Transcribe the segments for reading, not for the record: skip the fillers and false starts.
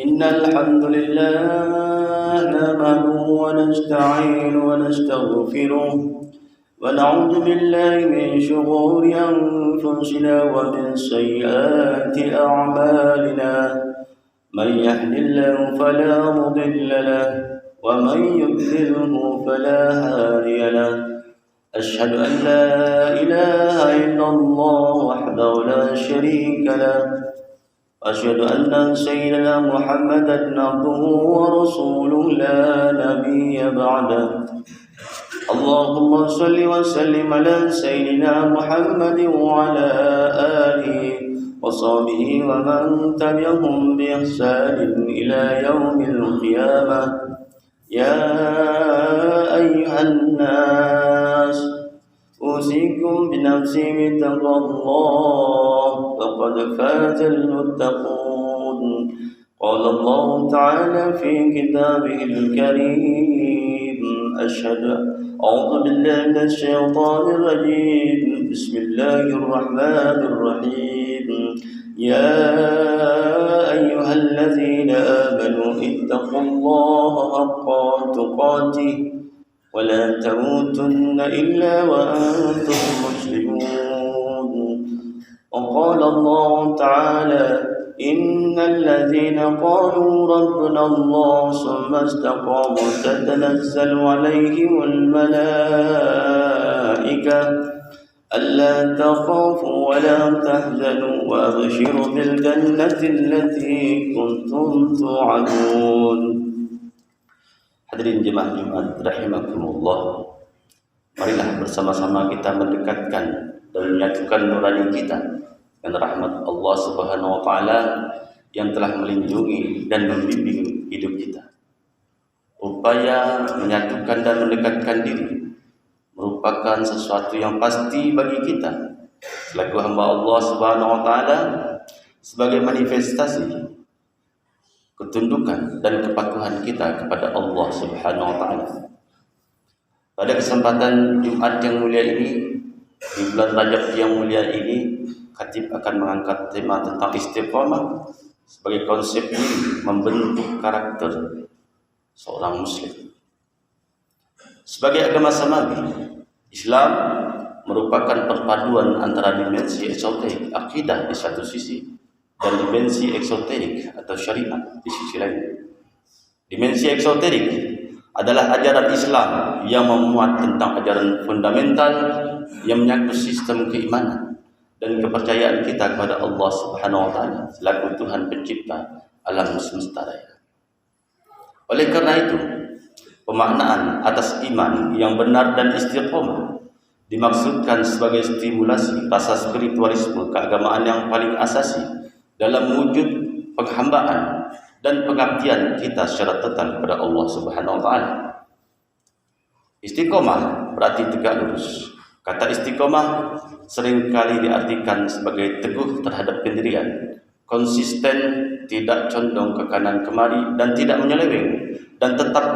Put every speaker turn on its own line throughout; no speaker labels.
إن الحمد لله نحمده ونستعين ونستغفره ونعوذ بالله من شرور أنفسنا ومن سيئات أعمالنا من يهد الله فلا مضل له ومن يضلله فلا هادي له أشهد أن لا إله إلا الله وحده لا شريك له أشهد أن سيدنا محمدا عبده ورسوله لا نبي بعده اللهم صل وسلم على سيدنا محمد وعلى آله وصحبه ومن تبعهم بإحسان إلى يوم القيامة يا أيها الناس أوصيكم بنفسي بتقوى الله فقد فاز المتقون قال الله تعالى في كتابه الكريم أعوذ بالله من الشيطان الرجيم بسم الله الرحمن الرحيم يا أيها الذين آمنوا اتقوا الله حق تقاته ولا تموتن إلا وأنتم مسلمون وقال الله تعالى إن الذين قالوا ربنا الله ثم استقاموا تتنزل عليهم الملائكة ألا تخافوا ولا تحزنوا وأبشروا بالجنة التي كنتم توعدون. Hadirin jemaah Jumat rahimakumullah, marilah bersama-sama kita mendekatkan dan menyatukan nurani kita dengan rahmat Allah Subhanahu wa taala yang telah melindungi dan membimbing hidup kita. Upaya menyatukan dan mendekatkan diri merupakan sesuatu yang pasti bagi kita selaku hamba Allah Subhanahu wa taala sebagai manifestasi ketundukan dan kepatuhan kita kepada Allah Subhanahu wa taala. Pada kesempatan Jumat yang mulia ini, di bulan Rajab yang mulia ini, khatib akan mengangkat tema tentang istiqamah sebagai konsep membentuk karakter seorang muslim. Sebagai agama samawi, Islam merupakan perpaduan antara dimensi esoterik akidah di satu sisi dan dimensi eksoterik atau syariat di sisi lain. Dimensi eksoterik adalah ajaran Islam yang memuat tentang ajaran fundamental yang menyangkut sistem keimanan dan kepercayaan kita kepada Allah Subhanahu wa taala selaku Tuhan pencipta alam semesta raya. Oleh karena itu, pemaknaan atas iman yang benar dan istiqomah dimaksudkan sebagai stimulasi rasa spiritualisme keagamaan yang paling asasi dalam wujud penghambaan dan pengabdian kita secara total kepada Allah Subhanahu wa taala. Istiqomah berarti tegak lurus. Kata istiqomah seringkali diartikan sebagai teguh terhadap pendirian, konsisten, tidak condong ke kanan kemari dan tidak menyeleweng, dan tetap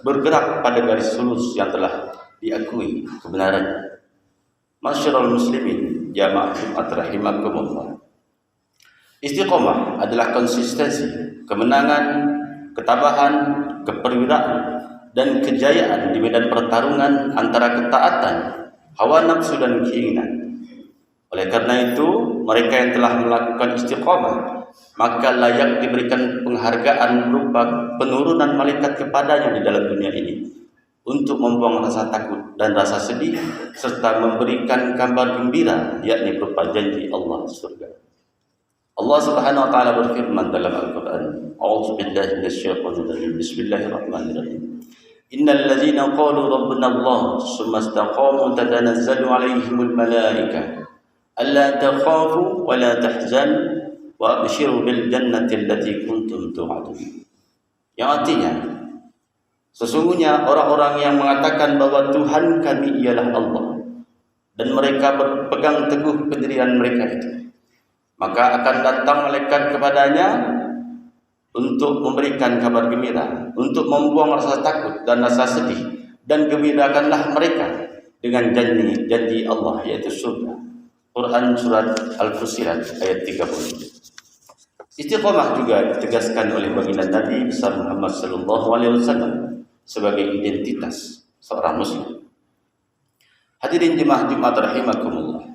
bergerak pada garis lurus yang telah diakui kebenarannya. Masyarul muslimin jamaah Jumat rahimakumullah. Istiqomah adalah konsistensi, kemenangan, ketabahan, keperwiraan, dan kejayaan di medan pertarungan antara ketaatan, hawa nafsu dan keinginan. Oleh karena itu, mereka yang telah melakukan istiqomah maka layak diberikan penghargaan berupa penurunan malaikat kepadanya di dalam dunia ini untuk membuang rasa takut dan rasa sedih serta memberikan kabar gembira, yakni berupa janji Allah surga. Allah Subhanahu wa taala berfirman dalam Al-Qur'an, A'udzu billahi minasyaitonir rajim. Bismillahirrahmanirrahim. Innal ladzina qalu rabbuna Allah tsumma istaqamu tatanazzalu 'alaihimul malaikah alla takhafu wa la tahzanu wa abshiru bil jannati allati kuntum tu'adun. Yang artinya, sesungguhnya orang-orang yang mengatakan bahwa Tuhan kami ialah Allah dan mereka berpegang teguh pendirian mereka itu, maka akan datang malaikat kepadanya untuk memberikan kabar gembira, untuk membuang rasa takut dan rasa sedih, dan gembirakanlah mereka dengan janji Allah, yaitu surga. Quran Surat Al-Fussilat ayat 30. Istiqomah juga ditegaskan oleh baginda Nabi besar Muhammad sallallahu alaihi wasallam sebagai identitas seorang muslim. Hadirin jemaah Jumat rahimakumullah.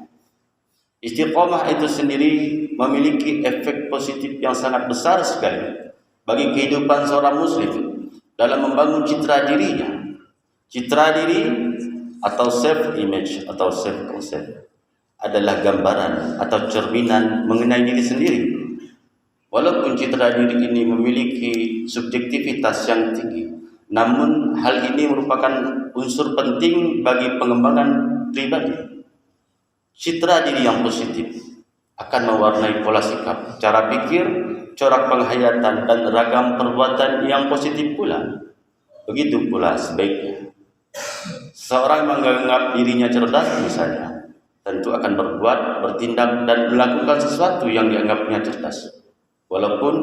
Istiqomah itu sendiri memiliki efek positif yang sangat besar sekali bagi kehidupan seorang muslim dalam membangun citra dirinya. Citra diri atau self image atau self concept adalah gambaran atau cerminan mengenai diri sendiri. Walaupun citra diri ini memiliki subjektivitas yang tinggi, namun hal ini merupakan unsur penting bagi pengembangan pribadi. Citra diri yang positif akan mewarnai pola sikap, cara pikir, corak penghayatan, dan ragam perbuatan yang positif pula. Begitu pula sebaiknya. Seorang menganggap dirinya cerdas misalnya, tentu akan berbuat, bertindak, dan melakukan sesuatu yang dianggapnya cerdas. Walaupun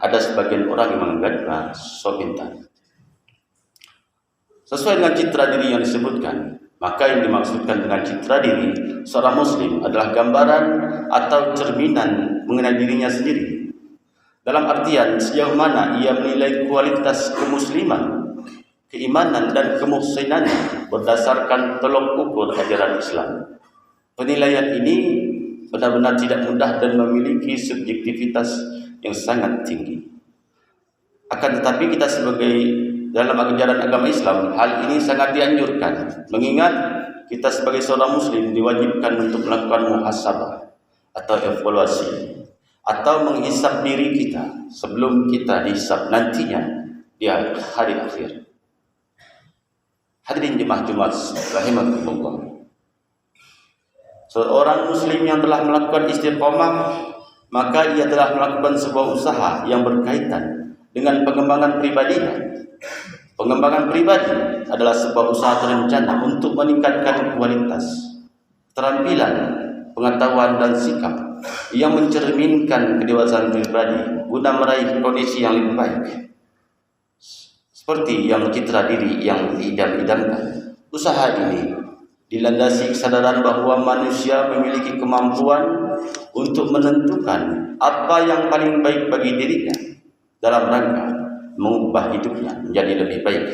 ada sebagian orang yang menganggapnya sok pintar. Sesuai dengan citra diri yang disebutkan, maka yang dimaksudkan dengan citra diri seorang muslim adalah gambaran atau cerminan mengenai dirinya sendiri. Dalam artian sejauh mana ia menilai kualitas kemusliman, keimanan dan kemuhsinannya berdasarkan tolok ukur ajaran Islam. Penilaian ini benar-benar tidak mudah dan memiliki subjektivitas yang sangat tinggi. Akan tetapi kita sebagai dalam ajaran agama Islam, hal ini sangat dianjurkan, mengingat kita sebagai seorang muslim diwajibkan untuk melakukan muhasabah atau evaluasi atau menghisap diri kita sebelum kita dihisap nantinya di hari akhir. Hadirin jemaah Jumat rahimakumullah. Seorang muslim yang telah melakukan istiqomah, maka ia telah melakukan sebuah usaha yang berkaitan dengan pengembangan pribadinya. Pengembangan pribadi adalah sebuah usaha terencana untuk meningkatkan kualitas, keterampilan, pengetahuan dan sikap yang mencerminkan kedewasaan pribadi guna meraih kondisi yang lebih baik. Seperti yang citra diri yang diidam-idamkan. Usaha ini dilandasi kesadaran bahwa manusia memiliki kemampuan untuk menentukan apa yang paling baik bagi dirinya dalam rangka mengubah hidupnya menjadi lebih baik.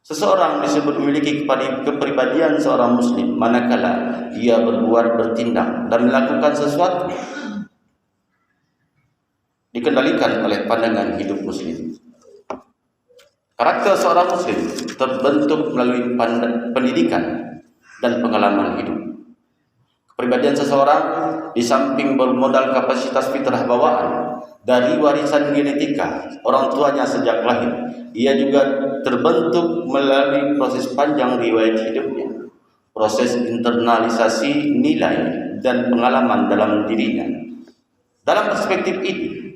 Seseorang disebut memiliki kepribadian seorang muslim manakala ia berbuat, bertindak dan melakukan sesuatu dikendalikan oleh pandangan hidup muslim. Karakter seorang muslim terbentuk melalui pendidikan dan pengalaman hidup. Kepribadian seseorang di samping bermodal kapasitas fitrah bawaan dari warisan genetika orang tuanya sejak lahir, ia juga terbentuk melalui proses panjang riwayat hidupnya, proses internalisasi nilai dan pengalaman dalam dirinya. Dalam perspektif ini,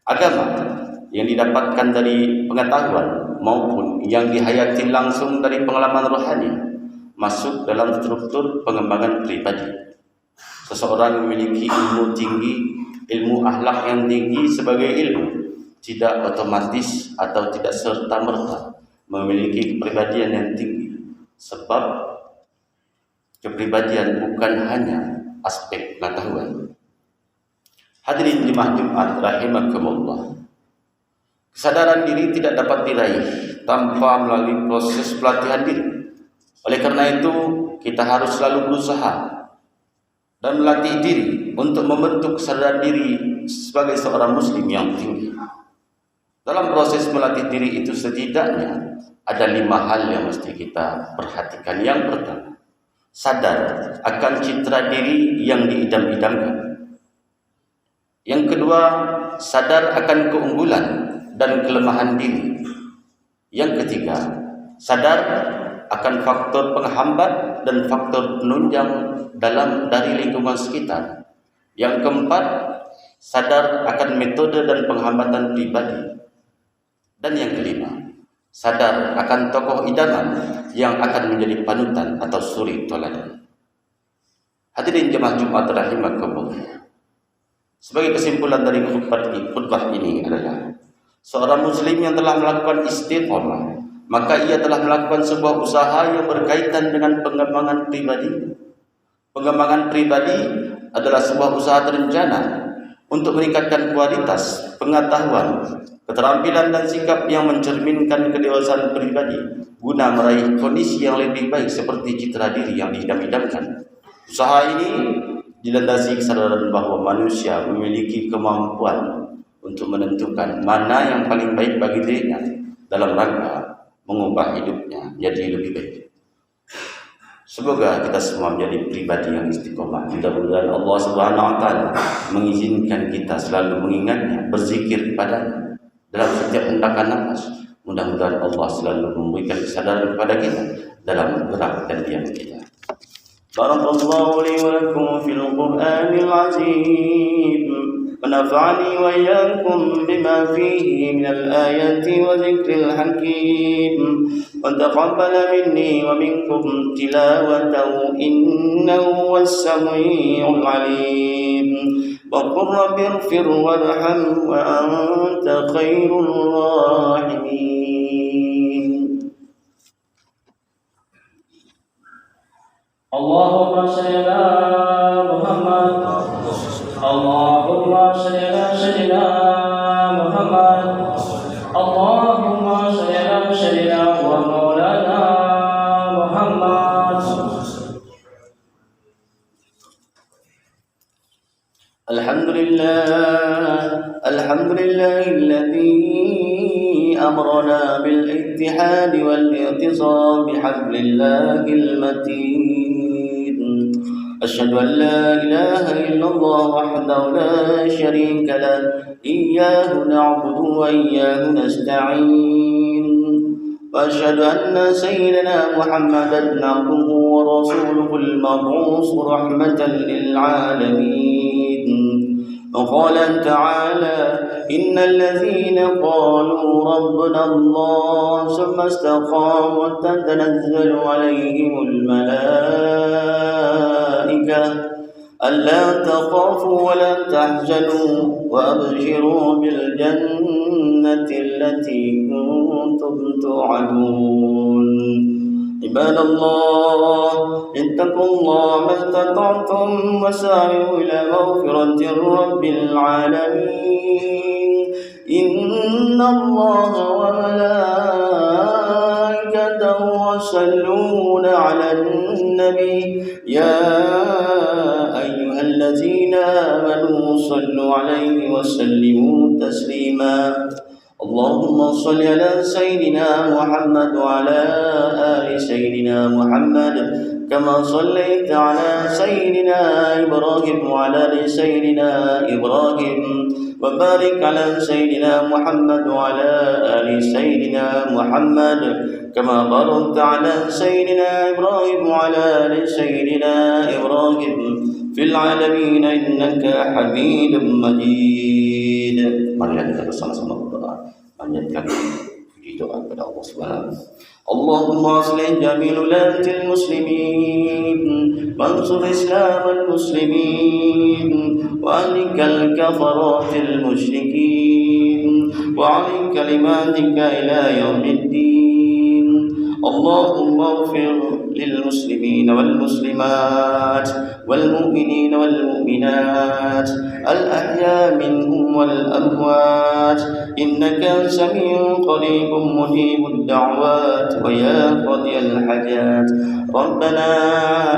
agama yang didapatkan dari pengetahuan maupun yang dihayati langsung dari pengalaman rohani masuk dalam struktur pengembangan pribadi. Seseorang memiliki ilmu tinggi, ilmu akhlak yang tinggi sebagai ilmu, tidak otomatis atau tidak serta-merta memiliki kepribadian yang tinggi, sebab kepribadian bukan hanya aspek pengetahuan. Hadirin jemaah Jumat rahimakumullah. Kesadaran diri tidak dapat diraih tanpa melalui proses pelatihan diri. Oleh karena itu, kita harus selalu berusaha dan melatih diri untuk membentuk kesadaran diri sebagai seorang muslim yang tinggi. Dalam proses melatih diri itu setidaknya ada 5 hal yang mesti kita perhatikan. Yang pertama, sadar akan citra diri yang diidam-idamkan. Yang kedua, sadar akan keunggulan dan kelemahan diri. Yang ketiga, sadar akan faktor penghambat dan faktor penunjang dari lingkungan sekitar. Yang keempat, sadar akan metode dan penghambatan pribadi. Dan yang kelima, sadar akan tokoh idaman yang akan menjadi panutan atau suri toladan. Hadirin jemaah Jumat rahimakumullah. Sebagai kesimpulan dari khutbah ini adalah seorang muslim yang telah melakukan istiqomah, maka ia telah melakukan sebuah usaha yang berkaitan dengan pengembangan pribadi. Pengembangan pribadi adalah sebuah usaha terencana untuk meningkatkan kualitas pengetahuan, keterampilan dan sikap yang mencerminkan kedewasaan pribadi guna meraih kondisi yang lebih baik seperti citra diri yang diidam-idamkan. Usaha ini dilandasi kesadaran bahwa manusia memiliki kemampuan untuk menentukan mana yang paling baik bagi dirinya dalam rangka mengubah hidupnya menjadi lebih baik. Semoga kita semua menjadi pribadi yang istiqomah. Mudah-mudahan Allah Subhanahu wa taala mengizinkan kita selalu mengingatnya, berzikir kepadanya dalam setiap hentakan nafas. Mudah-mudahan Allah selalu memberikan kesadaran kepada kita dalam gerak dan diam kita. Barakallahu li wa lakum fil Qur'anil azim. ونفعني وإياكم بما فيه من الآيات وذكر الحكيم وتقبل مني ومنكم تلاوته إنه هو السميع العليم وقل رب اغفر وارحم وأنت خير الراحمين.
اللهم صل على محمد اللهم صل على سيدنا محمد اللهم صل على سيدنا ومولانا محمد.
الحمد لله الذي أمرنا بالاتحاد والاعتصام بحبل الله المتين. أشهد أن لا إله إلا الله وحده لا شريك له إياه نعبد وإياه نستعين وأشهد أن سيدنا محمدا عبده ورسوله المبعوث رحمة للعالمين. وقال تعالى إن الذين قالوا ربنا الله ثم استقاموا تتنزل عليهم الملائكة ألا تخافوا ولا تحزنوا وأبشروا بالجنة التي كنتم توعدون. عباد الله اتقوا الله ما استطعتم وسارعوا إلى مغفرة رب العالمين. إن الله وملائكته يصلون على النبي يا أيها الذين آمنوا صلوا عليه وسلموا تسليما. اللهم صل على سيدنا محمد وعلى آل سيدنا محمد كما صليت على سيدنا إبراهيم وعلى آل سيدنا إبراهيم وبارك على سيدنا محمد وعلى آل سيدنا محمد كما باركت على سيدنا إبراهيم وعلى آل سيدنا إبراهيم في العالمين إنك حميد مجيد. Mari kita bersama-sama berdoa panjatkan puji doa kepada Allah Subhanahu. Allahumma aslih jami' ulatil muslimin wansur islamal muslimin wa alikal kafaratil musyrikin wa alin kalimatika ila yaumiddin. Allahumma ighfir lil muslimin wal muslimat wal mu'minin wal mu'minat al ahya minhum wal amwat innaka sami'un qaribun mujibud da'wat wa ya qadiyal hajat. Rabbana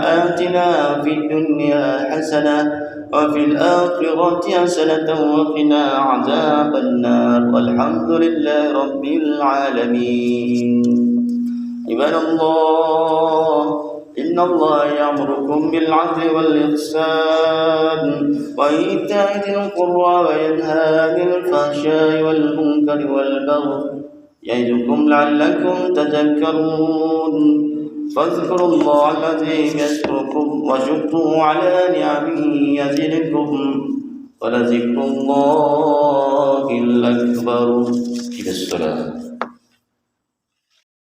atina fid dunya hasanah wa fil akhirati hasanatan wa qina adzaban nar. Walhamdulillahi rabbil alamin. Ibadallah إن الله يأمركم بالعدل والإحسان وإيتاء ذي القربى وينهى عن الفحشاء والمنكر والبغي يعظكم لعلكم تذكرون. فاذكروا الله العظيم يذكركم واشكروه على نعمه يزدكم ولذكر الله الأكبر. إلى الصلاة.